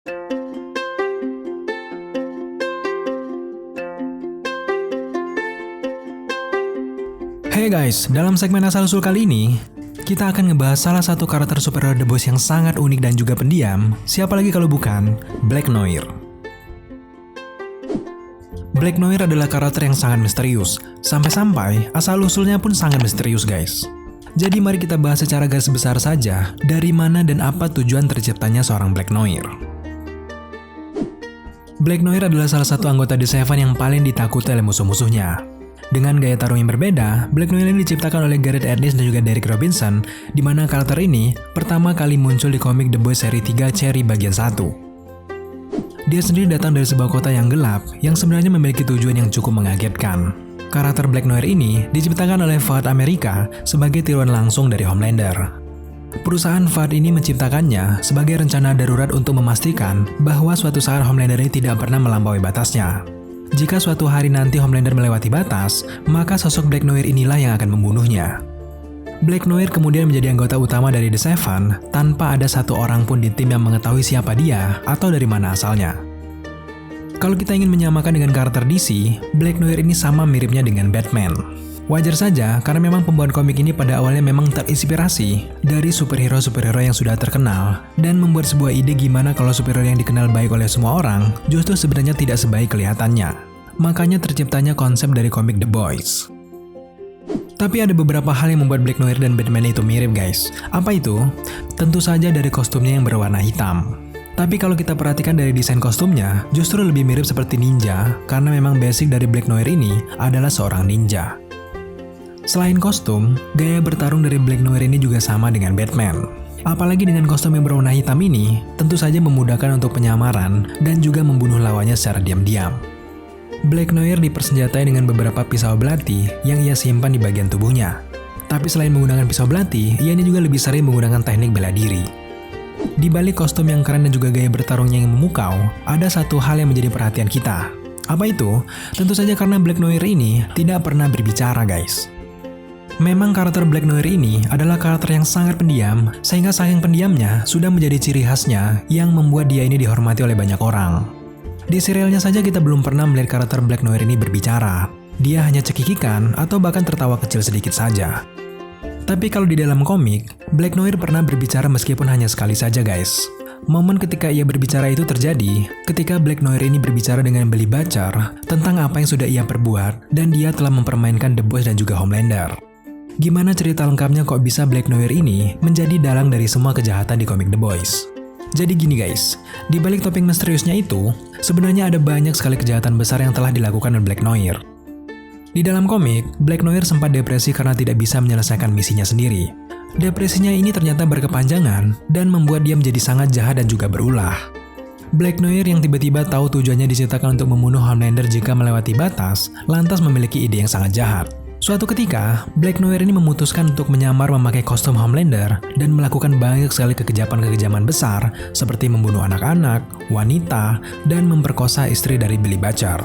Hey guys, dalam segmen asal-usul kali ini, kita akan ngebahas salah satu karakter superhero The Boys yang sangat unik dan juga pendiam. Siapa lagi kalau bukan Black Noir. Black Noir adalah karakter yang sangat misterius, sampai-sampai asal-usulnya pun sangat misterius guys. Jadi mari kita bahas secara garis besar saja, dari mana dan apa tujuan terciptanya seorang Black Noir. Black Noir adalah salah satu anggota The Seven yang paling ditakuti oleh musuh-musuhnya. Dengan gaya tarung yang berbeda, Black Noir ini diciptakan oleh Gareth Ennis dan juga Derek Robinson, di mana karakter ini pertama kali muncul di komik The Boys seri 3 Cherry bagian 1. Dia sendiri datang dari sebuah kota yang gelap, yang sebenarnya memiliki tujuan yang cukup mengagetkan. Karakter Black Noir ini diciptakan oleh FUD Amerika sebagai tiruan langsung dari Homelander. Perusahaan FUD ini menciptakannya sebagai rencana darurat untuk memastikan bahwa suatu saat Homelander ini tidak pernah melampaui batasnya. Jika suatu hari nanti Homelander melewati batas, maka sosok Black Noir inilah yang akan membunuhnya. Black Noir kemudian menjadi anggota utama dari The Seven tanpa ada satu orang pun di tim yang mengetahui siapa dia atau dari mana asalnya. Kalau kita ingin menyamakan dengan karakter DC, Black Noir ini sama miripnya dengan Batman. Wajar saja karena memang pembuat komik ini pada awalnya memang terinspirasi dari superhero-superhero yang sudah terkenal dan membuat sebuah ide gimana kalau superhero yang dikenal baik oleh semua orang justru sebenarnya tidak sebaik kelihatannya. Makanya terciptanya konsep dari komik The Boys. Tapi ada beberapa hal yang membuat Black Noir dan Batman itu mirip guys. Apa itu? Tentu saja dari kostumnya yang berwarna hitam. Tapi kalau kita perhatikan dari desain kostumnya, justru lebih mirip seperti ninja karena memang basic dari Black Noir ini adalah seorang ninja. Selain kostum, gaya bertarung dari Black Noir ini juga sama dengan Batman. Apalagi dengan kostum yang berwarna hitam ini, tentu saja memudahkan untuk penyamaran dan juga membunuh lawannya secara diam-diam. Black Noir dipersenjatai dengan beberapa pisau belati yang ia simpan di bagian tubuhnya. Tapi selain menggunakan pisau belati, ia ini juga lebih sering menggunakan teknik bela diri. Di balik kostum yang keren dan juga gaya bertarungnya yang memukau, ada satu hal yang menjadi perhatian kita. Apa itu? Tentu saja karena Black Noir ini tidak pernah berbicara guys. Memang karakter Black Noir ini adalah karakter yang sangat pendiam, sehingga saking pendiamnya sudah menjadi ciri khasnya yang membuat dia ini dihormati oleh banyak orang. Di serialnya saja kita belum pernah melihat karakter Black Noir ini berbicara. Dia hanya cekikikan atau bahkan tertawa kecil sedikit saja. Tapi kalau di dalam komik, Black Noir pernah berbicara meskipun hanya sekali saja guys. Momen ketika ia berbicara itu terjadi ketika Black Noir ini berbicara dengan Billy Butcher tentang apa yang sudah ia perbuat dan dia telah mempermainkan The Boys dan juga Homelander. Gimana cerita lengkapnya kok bisa Black Noir ini menjadi dalang dari semua kejahatan di komik The Boys? Jadi gini guys, di balik topeng misteriusnya itu, sebenarnya ada banyak sekali kejahatan besar yang telah dilakukan oleh Black Noir. Di dalam komik, Black Noir sempat depresi karena tidak bisa menyelesaikan misinya sendiri. Depresinya ini ternyata berkepanjangan dan membuat dia menjadi sangat jahat dan juga berulah. Black Noir yang tiba-tiba tahu tujuannya diciptakan untuk membunuh Homelander jika melewati batas, lantas memiliki ide yang sangat jahat. Suatu ketika, Black Noir ini memutuskan untuk menyamar memakai kostum Homelander dan melakukan banyak sekali kekejaman-kekejaman besar seperti membunuh anak-anak, wanita, dan memperkosa istri dari Billy Butcher.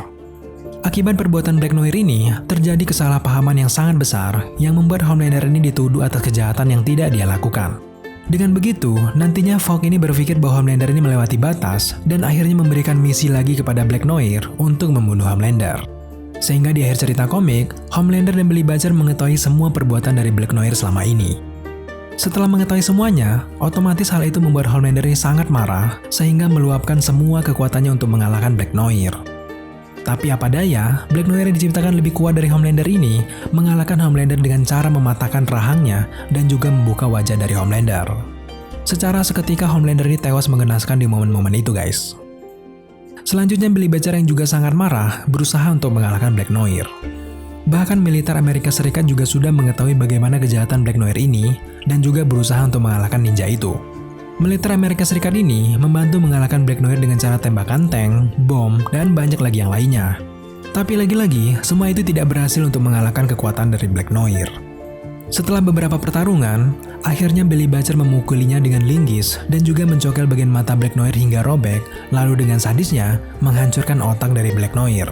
Akibat perbuatan Black Noir ini, terjadi kesalahpahaman yang sangat besar yang membuat Homelander ini dituduh atas kejahatan yang tidak dia lakukan. Dengan begitu, nantinya Fogg ini berpikir bahwa Homelander ini melewati batas dan akhirnya memberikan misi lagi kepada Black Noir untuk membunuh Homelander. Sehingga di akhir cerita komik, Homelander dan Billy Butcher mengetahui semua perbuatan dari Black Noir selama ini. Setelah mengetahui semuanya, otomatis hal itu membuat Homelander ini sangat marah sehingga meluapkan semua kekuatannya untuk mengalahkan Black Noir. Tapi apa daya, Black Noir yang diciptakan lebih kuat dari Homelander ini mengalahkan Homelander dengan cara mematahkan rahangnya dan juga membuka wajah dari Homelander. Secara seketika Homelander ini tewas mengenaskan di momen-momen itu guys. Selanjutnya Billy Butcher yang juga sangat marah berusaha untuk mengalahkan Black Noir. Bahkan militer Amerika Serikat juga sudah mengetahui bagaimana kejahatan Black Noir ini dan juga berusaha untuk mengalahkan ninja itu. Militer Amerika Serikat ini membantu mengalahkan Black Noir dengan cara tembakan tank, bom, dan banyak lagi yang lainnya. Tapi lagi-lagi, semua itu tidak berhasil untuk mengalahkan kekuatan dari Black Noir. Setelah beberapa pertarungan, akhirnya Billy Butcher memukulinya dengan linggis dan juga mencokel bagian mata Black Noir hingga robek, lalu dengan sadisnya menghancurkan otak dari Black Noir.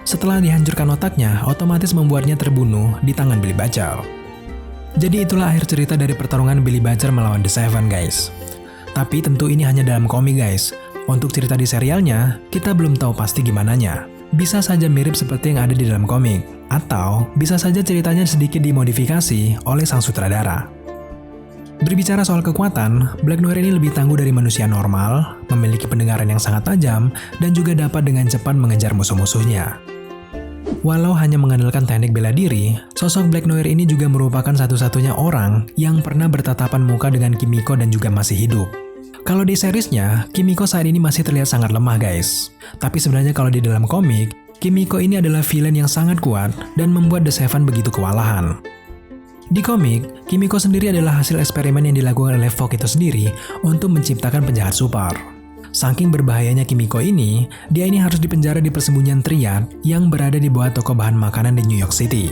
Setelah dihancurkan otaknya, otomatis membuatnya terbunuh di tangan Billy Butcher. Jadi itulah akhir cerita dari pertarungan Billy Butcher melawan The Seven guys. Tapi tentu ini hanya dalam komik guys. Untuk cerita di serialnya, kita belum tahu pasti gimananya. Bisa saja mirip seperti yang ada di dalam komik, atau bisa saja ceritanya sedikit dimodifikasi oleh sang sutradara. Berbicara soal kekuatan, Black Noir ini lebih tangguh dari manusia normal, memiliki pendengaran yang sangat tajam, dan juga dapat dengan cepat mengejar musuh-musuhnya. Walau hanya mengandalkan teknik bela diri, sosok Black Noir ini juga merupakan satu-satunya orang yang pernah bertatapan muka dengan Kimiko dan juga masih hidup. Kalau di seriesnya, Kimiko saat ini masih terlihat sangat lemah guys. Tapi sebenarnya kalau di dalam komik, Kimiko ini adalah villain yang sangat kuat dan membuat The Seven begitu kewalahan. Di komik, Kimiko sendiri adalah hasil eksperimen yang dilakukan oleh Fogg itu sendiri untuk menciptakan penjahat super. Saking berbahayanya Kimiko ini, dia ini harus dipenjara di persembunyian Triad yang berada di bawah toko bahan makanan di New York City.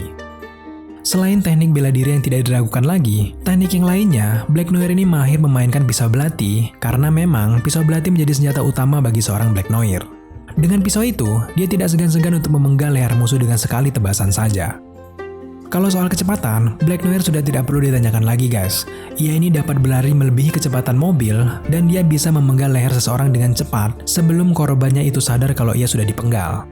Selain teknik bela diri yang tidak diragukan lagi, teknik yang lainnya, Black Noir ini mahir memainkan pisau belati karena memang pisau belati menjadi senjata utama bagi seorang Black Noir. Dengan pisau itu, dia tidak segan-segan untuk memenggal leher musuh dengan sekali tebasan saja. Kalau soal kecepatan, Black Noir sudah tidak perlu ditanyakan lagi guys. Ia ini dapat berlari melebihi kecepatan mobil dan dia bisa memenggal leher seseorang dengan cepat sebelum korbannya itu sadar kalau ia sudah dipenggal.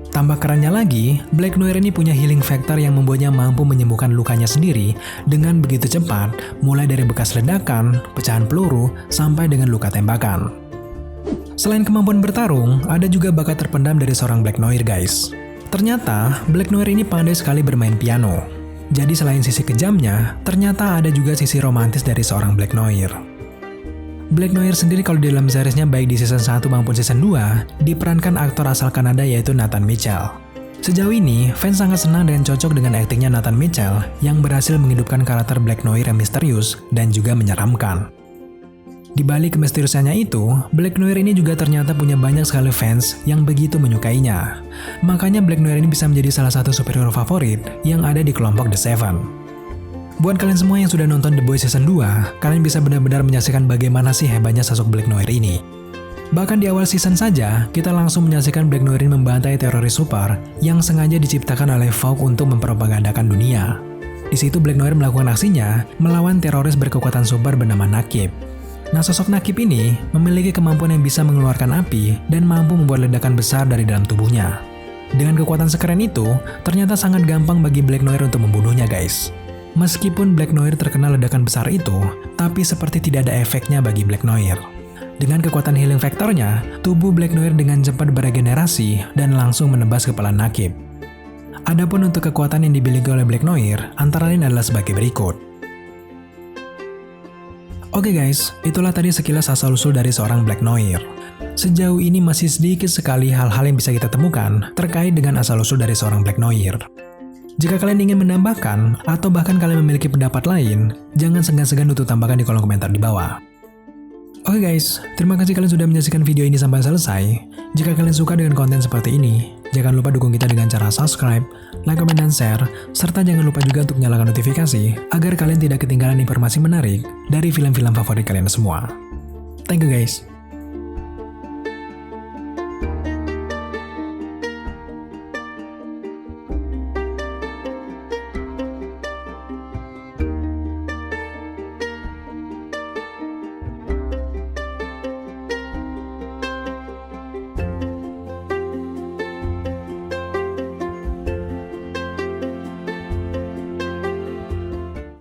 Tambah kerennya lagi, Black Noir ini punya healing factor yang membuatnya mampu menyembuhkan lukanya sendiri dengan begitu cepat, mulai dari bekas ledakan, pecahan peluru, sampai dengan luka tembakan. Selain kemampuan bertarung, ada juga bakat terpendam dari seorang Black Noir guys. Ternyata, Black Noir ini pandai sekali bermain piano. Jadi selain sisi kejamnya, ternyata ada juga sisi romantis dari seorang Black Noir. Black Noir sendiri kalau di dalam seriesnya baik di season 1 maupun season 2, diperankan aktor asal Kanada yaitu Nathan Mitchell. Sejauh ini, fans sangat senang dan cocok dengan aktingnya Nathan Mitchell yang berhasil menghidupkan karakter Black Noir yang misterius dan juga menyeramkan. Di balik kemisteriusannya itu, Black Noir ini juga ternyata punya banyak sekali fans yang begitu menyukainya. Makanya Black Noir ini bisa menjadi salah satu superhero favorit yang ada di kelompok The Seven. Buat kalian semua yang sudah nonton The Boys Season 2, kalian bisa benar-benar menyaksikan bagaimana sih hebatnya sosok Black Noir ini. Bahkan di awal season saja, kita langsung menyaksikan Black Noir ini membantai teroris super yang sengaja diciptakan oleh Fogg untuk mempropagandakan dunia. Di situ Black Noir melakukan aksinya melawan teroris berkekuatan super bernama Nakib. Nah, sosok Nakib ini memiliki kemampuan yang bisa mengeluarkan api dan mampu membuat ledakan besar dari dalam tubuhnya. Dengan kekuatan sekeren itu, ternyata sangat gampang bagi Black Noir untuk membunuhnya guys. Meskipun Black Noir terkena ledakan besar itu, tapi seperti tidak ada efeknya bagi Black Noir. Dengan kekuatan healing factornya, tubuh Black Noir dengan cepat beregenerasi dan langsung menebas kepala Nakib. Adapun untuk kekuatan yang dimiliki oleh Black Noir, antara lain adalah sebagai berikut. Oke guys, itulah tadi sekilas asal-usul dari seorang Black Noir. Sejauh ini masih sedikit sekali hal-hal yang bisa kita temukan terkait dengan asal-usul dari seorang Black Noir. Jika kalian ingin menambahkan, atau bahkan kalian memiliki pendapat lain, jangan segan-segan untuk tambahkan di kolom komentar di bawah. Oke guys, terima kasih kalian sudah menyaksikan video ini sampai selesai. Jika kalian suka dengan konten seperti ini, jangan lupa dukung kita dengan cara subscribe, like, komen, dan share, serta jangan lupa juga untuk nyalakan notifikasi agar kalian tidak ketinggalan informasi menarik dari film-film favorit kalian semua. Thank you guys.